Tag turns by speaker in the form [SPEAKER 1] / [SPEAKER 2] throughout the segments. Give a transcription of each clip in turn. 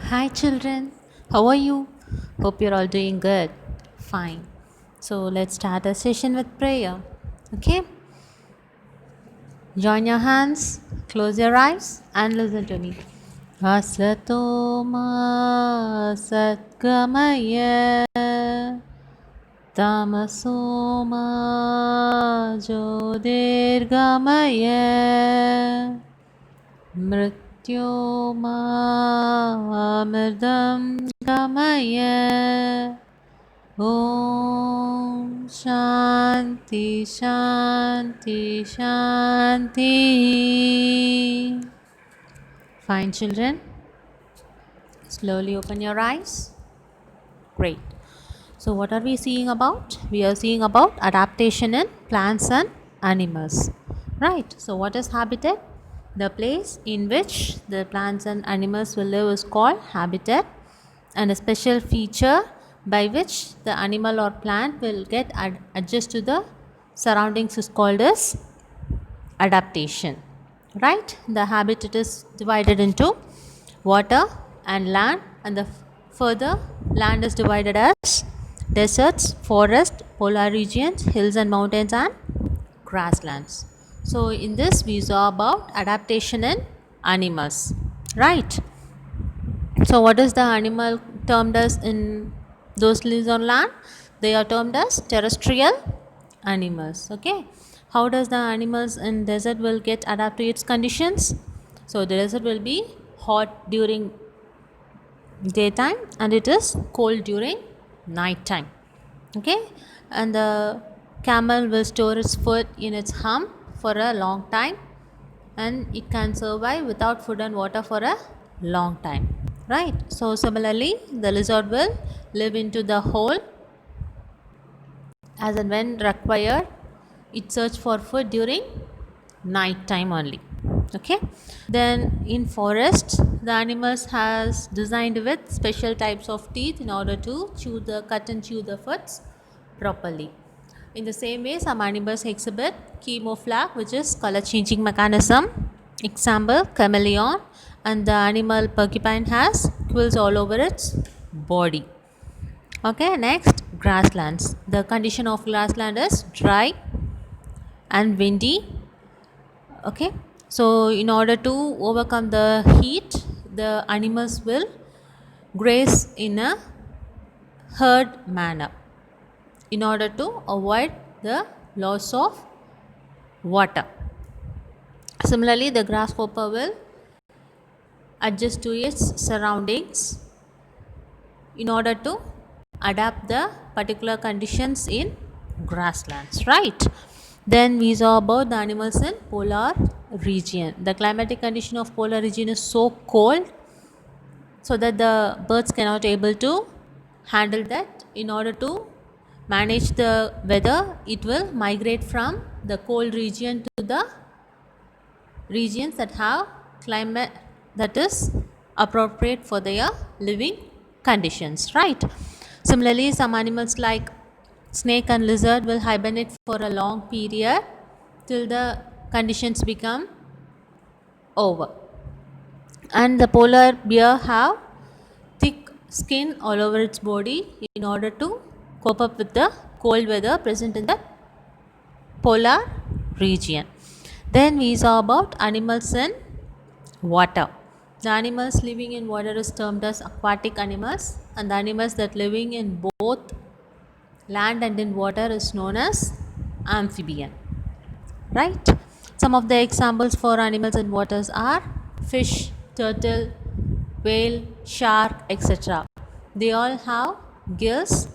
[SPEAKER 1] Hi, children. How are you? Hope you're all doing good. Fine. So, let's start a session with prayer. Okay? Join your hands, close your eyes, and listen to me. Asato ma satgamaya tamaso ma jyotirgamaya मृत्योमामृतं गमय Om Shanti Shanti Shanti. Fine, children. Slowly open your eyes. Great. So what are we seeing about? We are seeing about adaptation in plants and animals. Right. So what is habitat? The place in which the plants and animals will live is called habitat, and a special feature by which the animal or plant will get adjust to the surroundings is called as adaptation. Right. The habitat is divided into water and land, and the further land is divided as deserts, forest, polar regions, hills and mountains, and grasslands. So in this we saw about adaptation in animals, right? So what is the animal termed as in those lives on land? They are termed as terrestrial animals. Okay. How does the animals in desert will get adapt to its conditions? So the desert will be hot during daytime and it is cold during night time. Okay. And the camel will store its food in its hump for a long time, and it can survive without food and water for a long time, right? So similarly the lizard will live into the hole as and when required. It search for food during night time only. Okay. Then in forest the animals has designed with special types of teeth in order to cut and chew the foods properly. In the same way, some animals exhibit camouflage, which is color changing mechanism. Example, chameleon, and the animal porcupine has quills all over its body. Okay, next grasslands. The condition of grassland is dry and windy. Okay, so in order to overcome the heat, the animals will graze in a herd manner in order to avoid the loss of water. Similarly, the grasshopper will adjust to its surroundings in order to adapt the particular conditions in grasslands, right? Then we saw about the animals in polar region. The climatic condition of polar region is so cold so that the birds cannot able to handle that. In order to manage the weather, it will migrate from the cold region to the regions that have climate that is appropriate for their living conditions, right? Similarly, some animals like snake and lizard will hibernate for a long period till the conditions become over. And the polar bear have thick skin all over its body in order to cope up with the cold weather present in the polar region. Then we saw about animals in water. The animals living in water is termed as aquatic animals, and the animals that living in both land and in water is known as amphibian, right? Some of the examples for animals in waters are fish, turtle, whale, shark, etc. They all have gills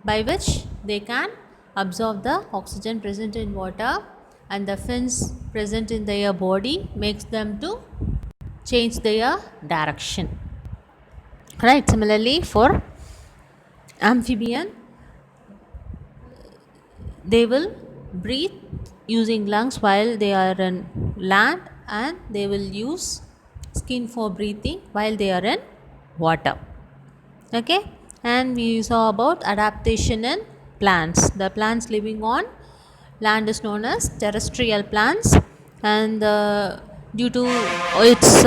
[SPEAKER 1] by which they can absorb the oxygen present in water, and the fins present in their body makes them to change their direction, right? Similarly, for amphibian, they will breathe using lungs while they are in land, and they will use skin for breathing while they are in water. Okay. And we saw about adaptation in plants. The plants living on land is known as terrestrial plants, and due to its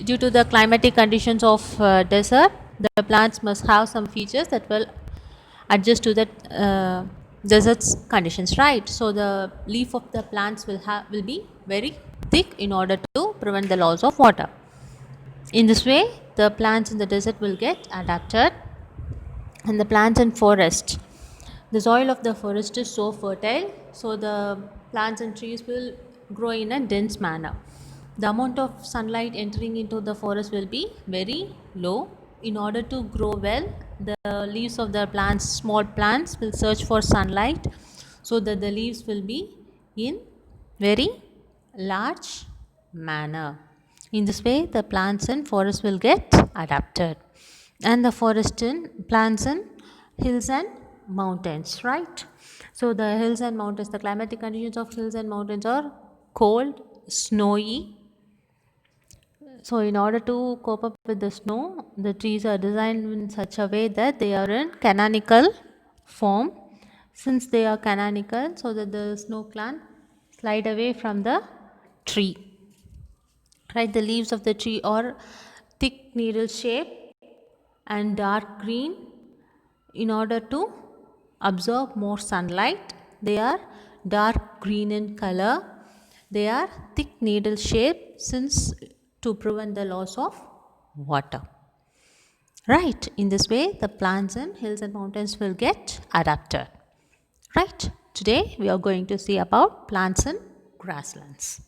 [SPEAKER 1] due to the climatic conditions of desert, the plants must have some features that will adjust to that desert's conditions, right? So the leaf of the plants will be very thick in order to prevent the loss of water. In this way, the plants in the desert will get adapted. And the plants in forest, the soil of the forest is so fertile, so the plants and trees will grow in a dense manner. The amount of sunlight entering into the forest will be very low. In order to grow well, the leaves of the plants, small plants, will search for sunlight, so that the leaves will be in very large manner. In this way, the plants in forest will get adapted. And the forest in plants in hills and mountains, right? So the hills and mountains, the climatic conditions of hills and mountains are cold, snowy. So in order to cope up with the snow, the trees are designed in such a way that they are in canonical form. Since they are canonical, so that the snow can slide away from the tree, right? The leaves of the tree are thick needle shape and dark green. In order to absorb more sunlight, they are dark green in color. They are thick needle shape, since to prevent the loss of water, right? In this way, the plants in hills and mountains will get adapted, right? Today we are going to see about plants in grasslands.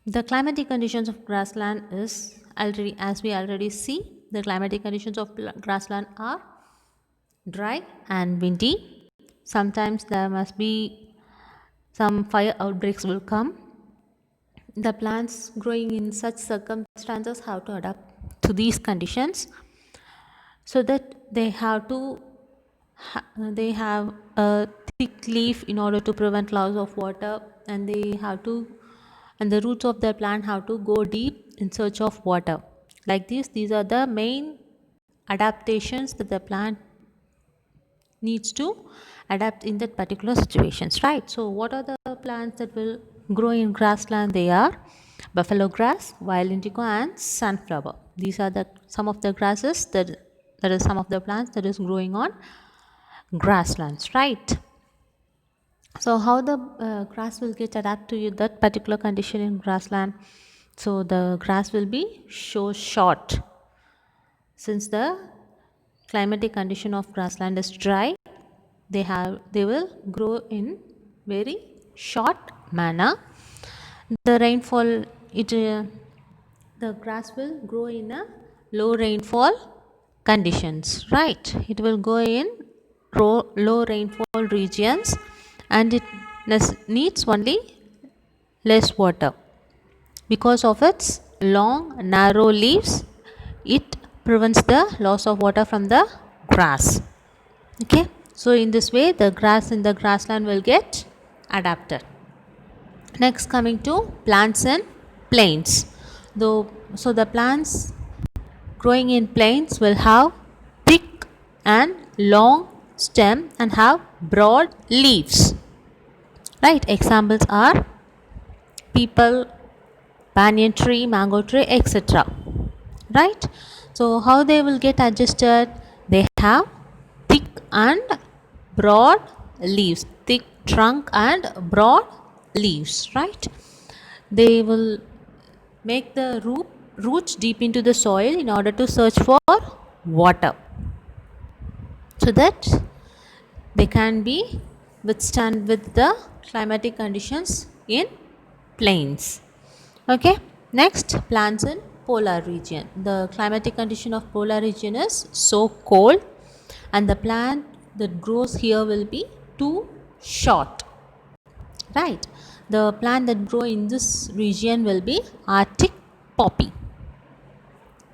[SPEAKER 1] The climatic conditions of grassland is already, as we already see, the climatic conditions of grassland are dry and windy. Sometimes there must be some fire outbreaks will come. The plants growing in such circumstances have to adapt to these conditions, so that they have to they have a thick leaf in order to prevent loss of water, and the roots of the plant have to go deep in search of water. Like this, these are the main adaptations that the plant needs to adapt in that particular situations, right? So what are the plants that will grow in grassland? They are buffalo grass, wild indigo, and sunflower. These are the some of the grasses that is some of the plants that is growing on grasslands, right? So how the grass will get adapt to that particular condition in grassland? So the grass will be so short. Since the climatic condition of grassland is dry, they will grow in very short manner. The rainfall, the grass will grow in a low rainfall conditions, right? It will go in low rainfall regions, and it needs only less water. Because of its long narrow leaves, it prevents the loss of water from the grass. Okay, so in this way, the grass in the grassland will get adapted. Next, coming to plants in plains. So the plants growing in plains will have thick and long stem and have broad leaves, right? Examples are peepal, banyan tree, mango tree, etc., right? So how they will get adjusted? They have thick and broad leaves, thick trunk and broad leaves, right? They will make the roots deep into the soil in order to search for water, so that they can be withstand with the climatic conditions in plains. Okay, next, plants in polar region. The climatic condition of polar region is so cold, and the plant that grows here will be too short, right? The plant that grow in this region will be Arctic poppy.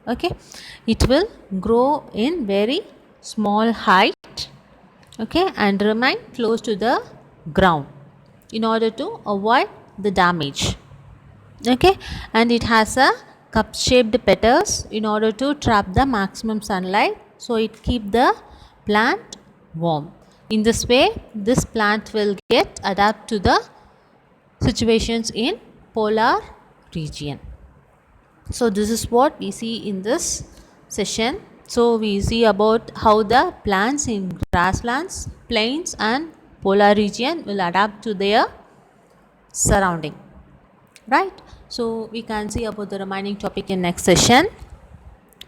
[SPEAKER 1] Okay, it will grow in very small height, okay, and remain close to the ground in order to avoid the damage. Okay, and it has a cup shaped petals in order to trap the maximum sunlight, so it keep the plant warm. In this way, this plant will get adapt to the situations in polar region. So this is what we see in this session. So we see about how the plants in grasslands, plains and polar region will adapt to their surrounding, right? So we can see about the remaining topic in next session.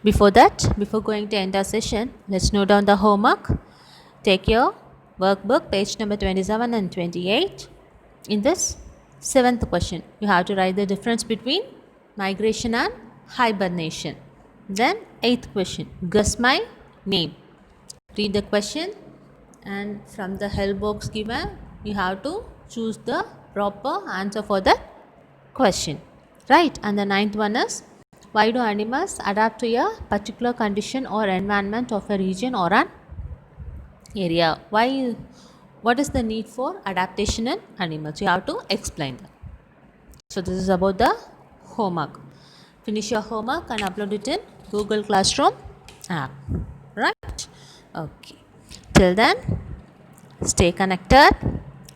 [SPEAKER 1] Before that, before going to end our session, let's note down the homework. Take your workbook, page number 27 and 28. In this seventh question, you have to write the difference between migration and hibernation. Then eighth question, guess my name. Read the question, and from the help box given, you have to choose the proper answer for that question, right? And the ninth one is, why do animals adapt to a particular condition or environment of a region or an area? What is the need for adaptation in animals? You have to explain that. So this is about the homework. Finish your homework and upload it in Google Classroom app, right? Okay, till then, stay connected,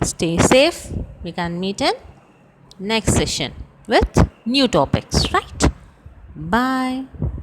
[SPEAKER 1] stay safe. We can meet in next session with new topics, right? Bye.